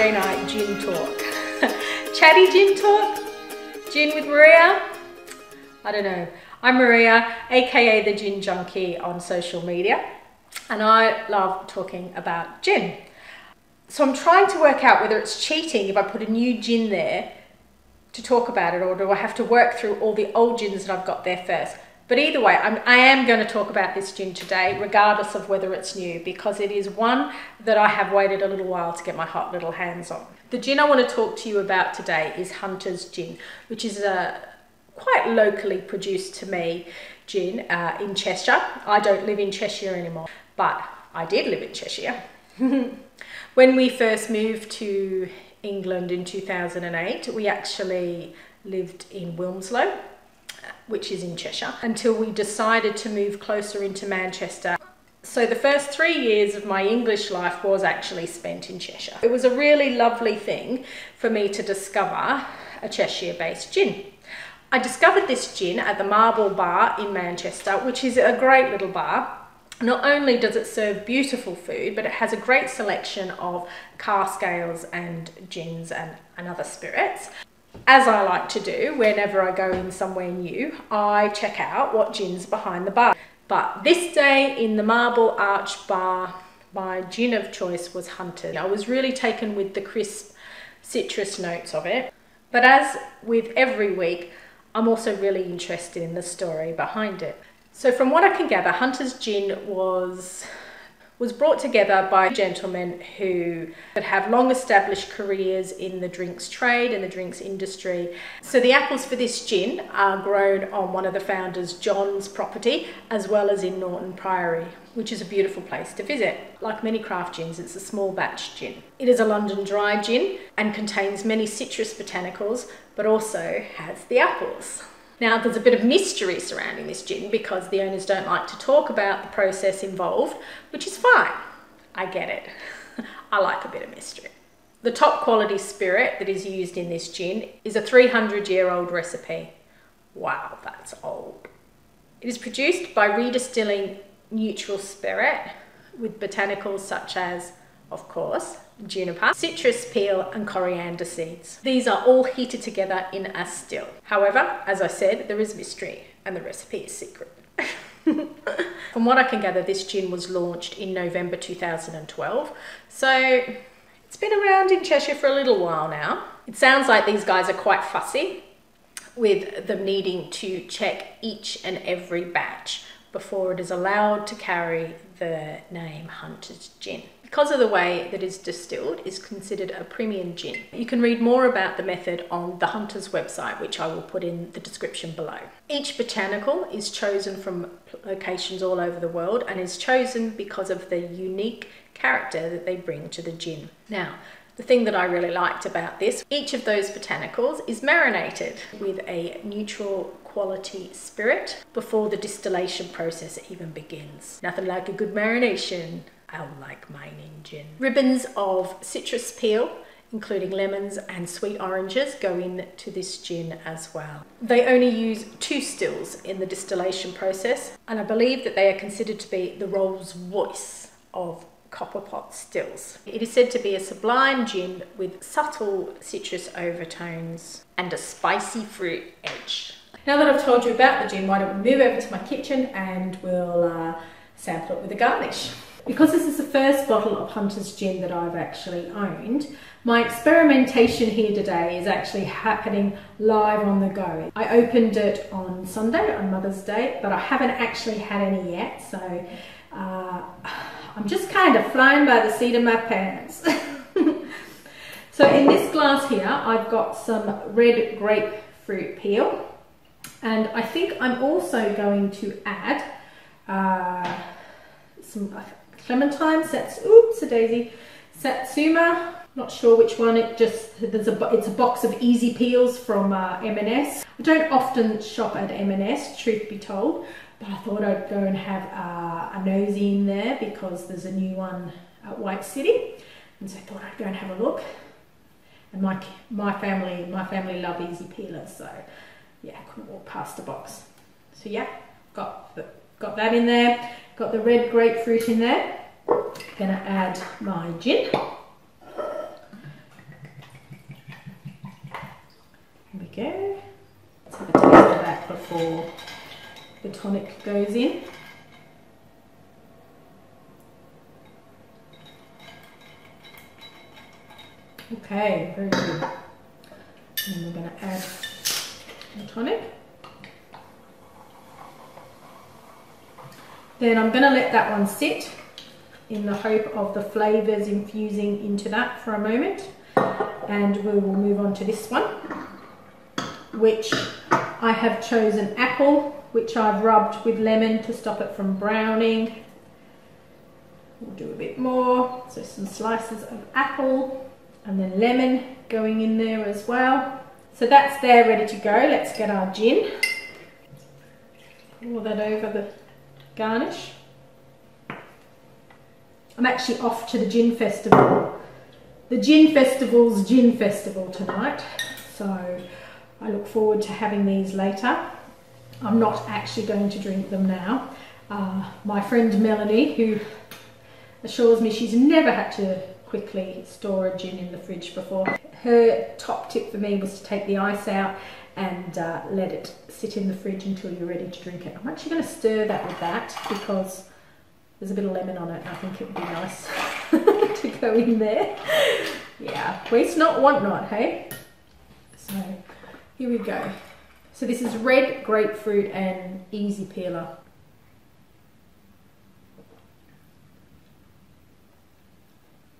Friday night gin talk. Chatty gin talk? Gin with Maria? I don't know. I'm Maria, aka the Gin Junkie on social media, and I love talking about gin. So I'm trying to work out whether it's cheating if I put a new gin there to talk about it, or do I have to work through all the old gins that I've got there first. But either way, I am going to talk about this gin today, regardless of whether it's new, because it is one that I have waited a little while to get my hot little hands on. The gin I want to talk to you about today is Hunter's Gin, which is a quite locally produced to me gin in Cheshire. I don't live in Cheshire anymore, but I did live in Cheshire. When we first moved to England in 2008, we actually lived in Wilmslow, which is in Cheshire, until we decided to move closer into Manchester. So the first 3 years of my English life was actually spent in Cheshire. It was a really lovely thing for me to discover a Cheshire-based gin. I discovered this gin at the Marble Bar in Manchester, which is a great little bar. Not only does it serve beautiful food, but it has a great selection of cask ales and gins and other spirits. As I like to do whenever I go in somewhere new, I check out what gin's behind the bar. But this day in the Marble Arch Bar, my gin of choice was Hunter. I was really taken with the crisp citrus notes of it. But as with every week, I'm also really interested in the story behind it. So from what I can gather, Hunter's Gin was brought together by gentlemen who have long established careers in the drinks trade and the drinks industry. So the apples for this gin are grown on one of the founders, John's property, as well as in Norton Priory, which is a beautiful place to visit. Like many craft gins, it's a small batch gin. It is a London dry gin and contains many citrus botanicals, but also has the apples. Now, there's a bit of mystery surrounding this gin because the owners don't like to talk about the process involved, which is fine. I get it. I like a bit of mystery. The top quality spirit that is used in this gin is a 300-year-old recipe. Wow, that's old. It is produced by redistilling neutral spirit with botanicals such as, of course, juniper, citrus peel and coriander seeds. These are all heated together in a still. However, as I said, there is mystery and the recipe is secret. From what I can gather, this gin was launched in November 2012, so it's been around in Cheshire for a little while now. It sounds like these guys are quite fussy with them needing to check each and every batch before it is allowed to carry the name Hunter's Gin. Because of the way that it's distilled, is considered a premium gin. You can read more about the method on the Hunter's website, which I will put in the description below. Each botanical is chosen from locations all over the world and is chosen because of the unique character that they bring to the gin. Now, the thing that I really liked about this, each of those botanicals is marinated with a neutral quality spirit before the distillation process even begins. Nothing like a good marination. I like mine in gin. Ribbons of citrus peel, including lemons and sweet oranges, go into this gin as well. They only use 2 stills in the distillation process, and I believe that they are considered to be the Rolls Royce of copper pot stills. It is said to be a sublime gin with subtle citrus overtones and a spicy fruit edge. Now that I've told you about the gin, why don't we move over to my kitchen and we'll sample it with a garnish. Because this is the first bottle of Hunter's Gin that I've actually owned, my experimentation here today is actually happening live on the go. I opened it on Sunday, on Mother's Day, but I haven't actually had any yet, so I'm just kind of flying by the seat of my pants. So in this glass here, I've got some red grapefruit peel, and I think I'm also going to add some clementine, satsuma, not sure which one. It's a box of easy peels from M&S. I don't often shop at M&S, truth be told, but I thought I'd go and have a nosy in there because there's a new one at White City, and so I thought I'd go and have a look. And my family love easy peelers, so yeah, I couldn't walk past the box. So yeah, got that in there. Got the red grapefruit in there. Gonna add my gin. Here we go. Let's have a taste of that before the tonic goes in. Okay, very good. And then we're going to add the tonic. Then I'm going to let that one sit in the hope of the flavours infusing into that for a moment. And we will move on to this one, which I have chosen apple, which I've rubbed with lemon to stop it from browning. We'll do a bit more. So some slices of apple and then lemon going in there as well. So that's there ready to go. Let's get our gin. Pour that over the garnish. I'm actually off to the gin festival. The Gin Festival's Gin Festival tonight. So I look forward to having these later. I'm not actually going to drink them now. My friend Melanie, who assures me she's never had to quickly store a gin in the fridge before, her top tip for me was to take the ice out and let it sit in the fridge until you're ready to drink it. I'm actually going to stir that with that because there's a bit of lemon on it. I think it would be nice to go in there. Yeah, waste not, want not, hey? So here we go. So this is red grapefruit and easy peeler.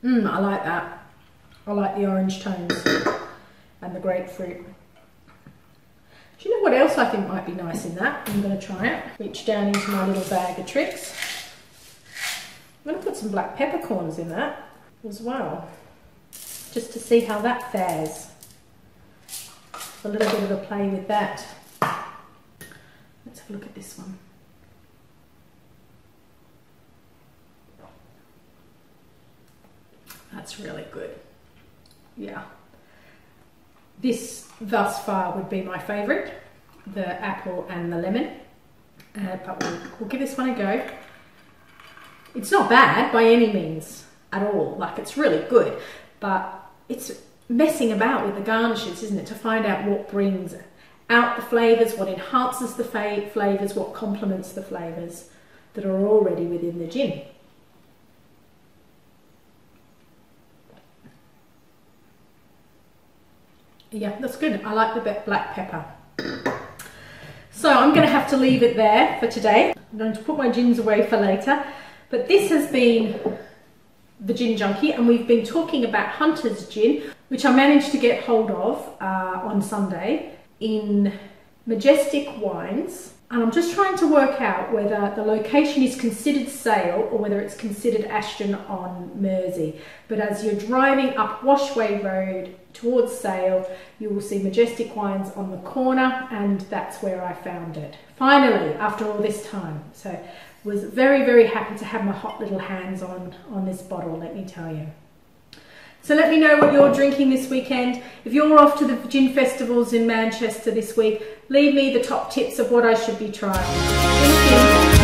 I like that. I like the orange tones and the grapefruit. Do you know what else I think might be nice in that? I'm going to try it. Reach down into my little bag of tricks. I'm going to put some black peppercorns in that as well, just to see how that fares. A little bit of a play with that. Let's have a look at this one. That's really good. Yeah. This thus far would be my favourite, the apple and the lemon. But we'll give this one a go. It's not bad by any means at all. Like, it's really good, but it's messing about with the garnishes, isn't it? To find out what brings out the flavours, what enhances the flavours, what complements the flavours that are already within the gin. Yeah, that's good. I like the black pepper. So I'm going to have to leave it there for today. I'm going to put my gins away for later. But this has been the Gin Junkie, and we've been talking about Hunter's Gin, which I managed to get hold of on Sunday in Majestic Wines. And I'm just trying to work out whether the location is considered Sale or whether it's considered Ashton on Mersey. But as you're driving up Washway Road towards Sale, you will see Majestic Wines on the corner, and that's where I found it. Finally, after all this time. So was very, very happy to have my hot little hands on this bottle, let me tell you. So let me know what you're drinking this weekend. If you're off to the gin festivals in Manchester this week, leave me the top tips of what I should be trying. Thank you.